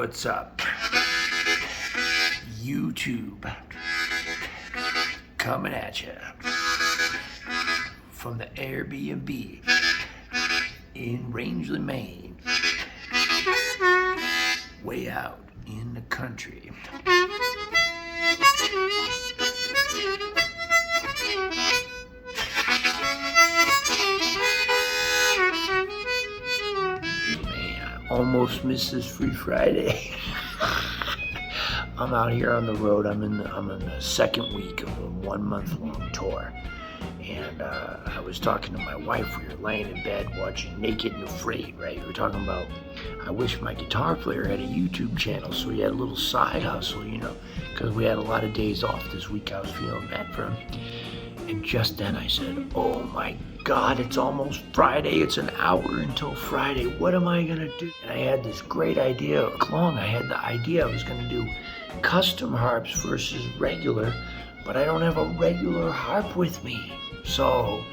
What's up? YouTube coming at you from the Airbnb in Rangely, Maine, way out in the country. Almost missed this Free Friday. I'm out here on the road. I'm in the second week of a 1 month long tour. And I was talking to my wife. We were laying in bed watching Naked and Afraid, right? We were talking about, I wish my guitar player had a YouTube channel so he had a little side hustle, you know, because we had a lot of days off this week. I was feeling bad for him. And just then I said, oh my God, it's almost Friday. It's an hour until Friday. What am I gonna do? And I had this great idea. I had the idea I was gonna do custom harps versus regular, but I don't have a regular harp with me. So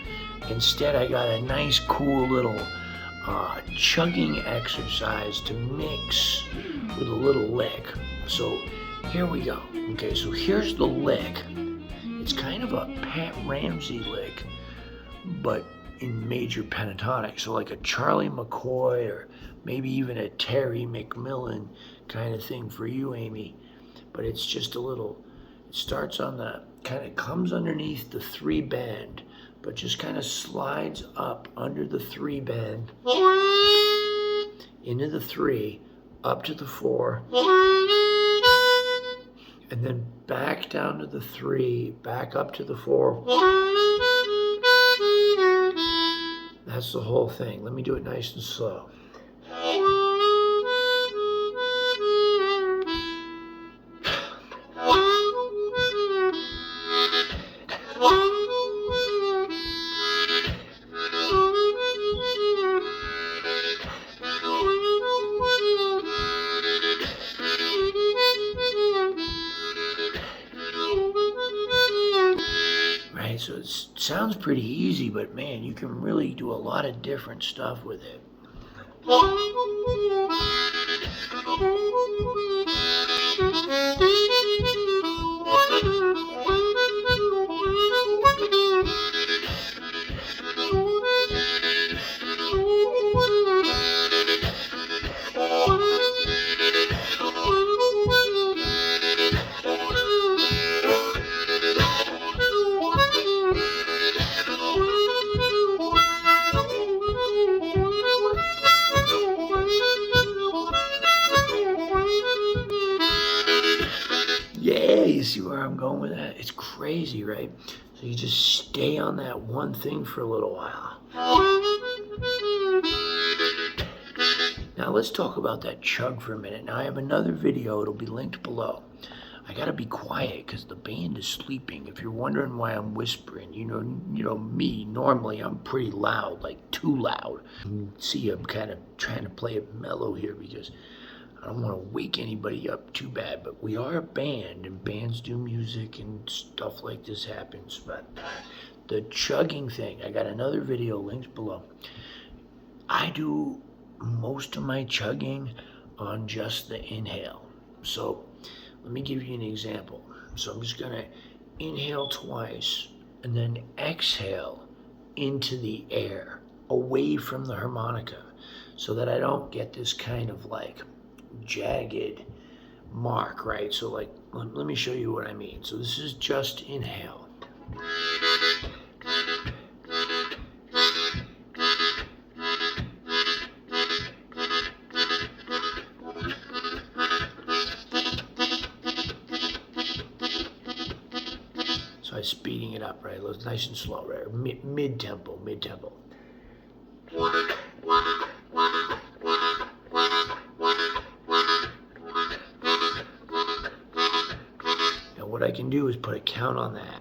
instead I got a nice cool little chugging exercise to mix with a little lick. So here we go. Okay, so here's the lick. It's kind of a Pat Ramsey lick, but in major pentatonic. So like a Charlie McCoy or maybe even a Terry McMillan kind of thing for you, Amy. But it's just a little, it starts on the, kind of comes underneath the 3 bend, but just kind of slides up under the 3 bend, into the 3, up to the 4, and then back down to the 3, back up to the 4. That's the whole thing. Let me do it nice and slow. So it sounds pretty easy, but man, you can really do a lot of different stuff with it. Yeah, you see where I'm going with that? It's crazy, right? So you just stay on that one thing for a little while. Now let's talk about that chug for a minute. Now I have another video, it'll be linked below. I gotta be quiet because the band is sleeping. If you're wondering why I'm whispering, you know me, normally I'm pretty loud, like too loud. See, I'm kind of trying to play it mellow here because I don't want to wake anybody up too bad, but we are a band, and bands do music and stuff like this happens. But the chugging thing, I got another video linked below. I do most of my chugging on just the inhale. So let me give you an example. So I'm just gonna inhale twice and then exhale into the air, away from the harmonica, so that I don't get this kind of like jagged mark, right? So like, let me show you what I mean. So this is just inhale. So I'm speeding it up, right? It's nice and slow, right? Mid-tempo. What I can do is put a count on that,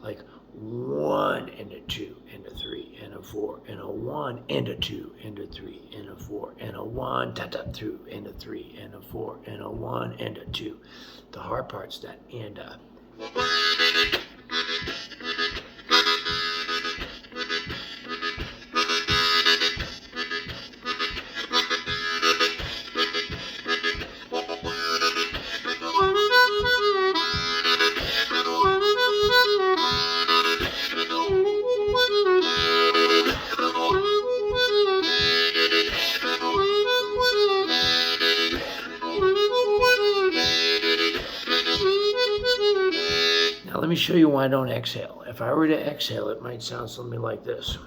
like 1 and a 2 and a 3 and a 4 and a 1 and a 2 and a 3 and a 4 and a 1 through and a 3 and a 4 and a 1 and a 2. The hard part's that and a. me show you why I don't exhale. If I were to exhale, it might sound something like this.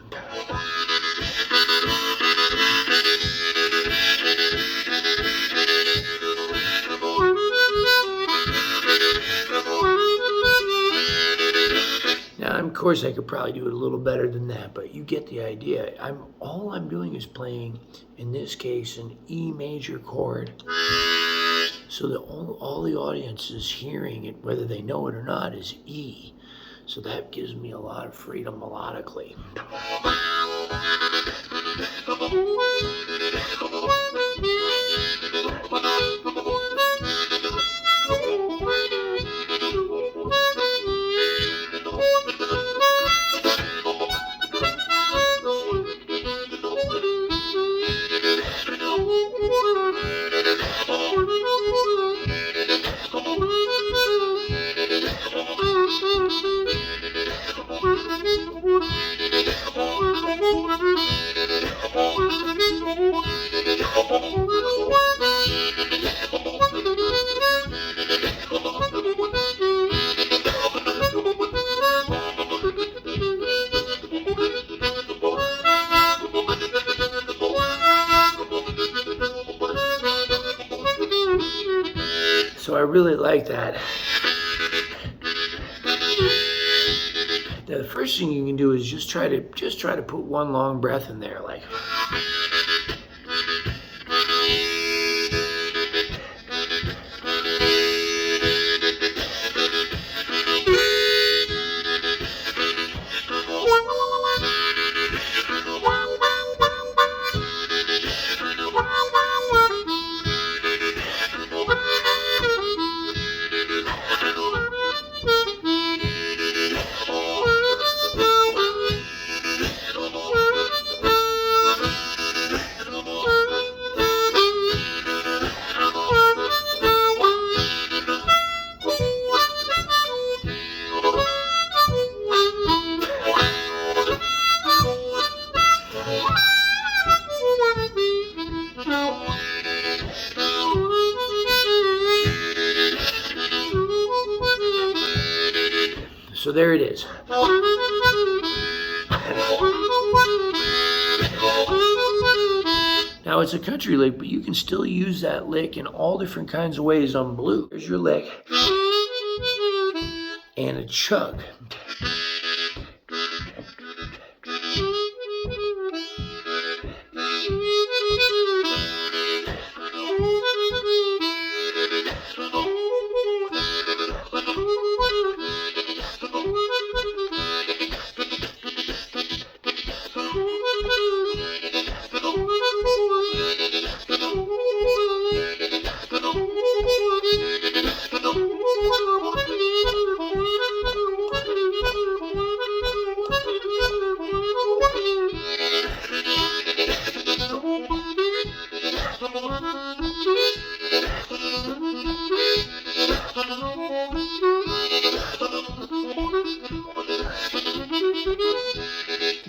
Now, of course, I could probably do it a little better than that, but you get the idea. All I'm doing is playing, in this case, an E major chord. So that all the audience is hearing it, whether they know it or not, is E. So that gives me a lot of freedom melodically. So I really like that. The first thing you can do is just try to put one long breath in there, like. So there it is. Now it's a country lick, but you can still use that lick in all different kinds of ways on blues. There's your lick and a chug.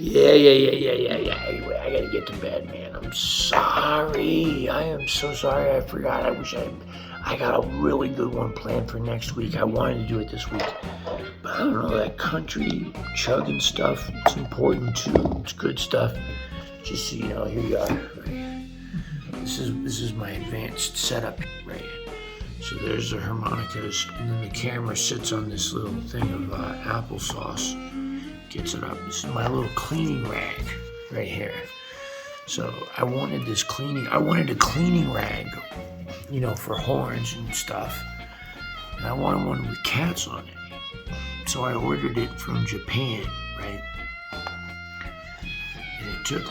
Yeah. Anyway, I gotta get to bed, man. I'm sorry. I am so sorry. I forgot. I got a really good one planned for next week. I wanted to do it this week. But I don't know, that country chugging stuff, it's important too. It's good stuff. Just so you know, here you are. This is my advanced setup, right? So there's the harmonicas, and then the camera sits on this little thing of applesauce. Gets it up. This is my little cleaning rag right here. So I wanted a cleaning rag, you know, for horns and stuff. And I wanted one with cats on it. So I ordered it from Japan, right? And it took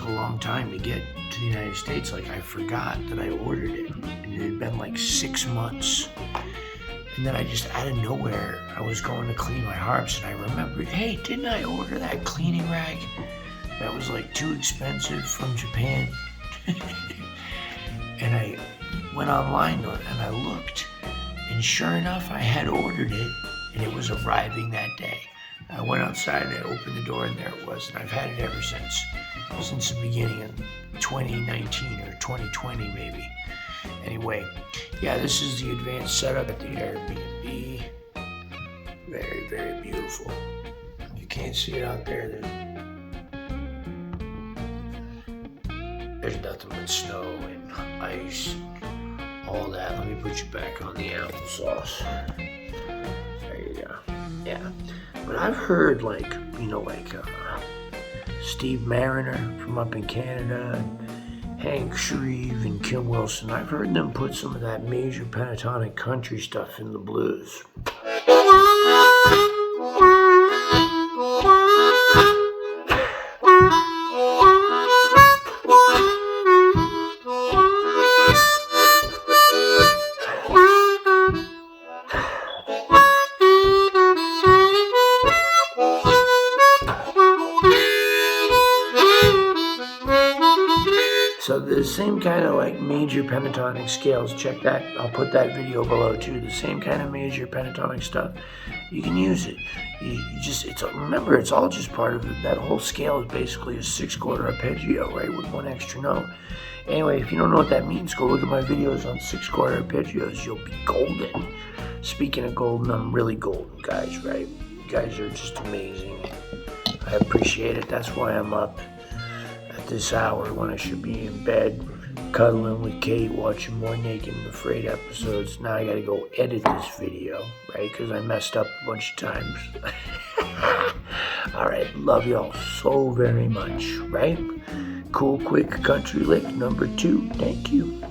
a long time to get to the United States. Like, I forgot that I ordered it, and it had been like 6 months. And then I just, out of nowhere, I was going to clean my harps, and I remembered, hey, didn't I order that cleaning rag? That was like too expensive from Japan. And I went online and I looked, and sure enough, I had ordered it, and it was arriving that day. I went outside and I opened the door, and there it was, and I've had it ever since the beginning of 2019 or 2020 maybe. Anyway, yeah, this is the advanced setup at the Airbnb. Very, very beautiful. You can't see it out there. There's nothing but snow and ice and all that. Let me put you back on the applesauce. There you go. Yeah. But I've heard, like Steve Mariner from up in Canada, and Hank Shreve and Kim Wilson, I've heard them put some of that major pentatonic country stuff in the blues. So the same kind of like major pentatonic scales, check that, I'll put that video below too, the same kind of major pentatonic stuff, you can use it. Remember, it's all just part of it. That whole scale is basically a 6-chord arpeggio, right, with one extra note. Anyway, if you don't know what that means, go look at my videos on 6-chord arpeggios, you'll be golden. Speaking of golden, I'm really golden, guys, right? You guys are just amazing. I appreciate it, that's why I'm up at this hour when I should be in bed, cuddling with Kate, watching more Naked and Afraid episodes. Now I gotta go edit this video, right? Because I messed up a bunch of times. Alright, love y'all so very much, right? Cool Quick Country Lick number 2. Thank you.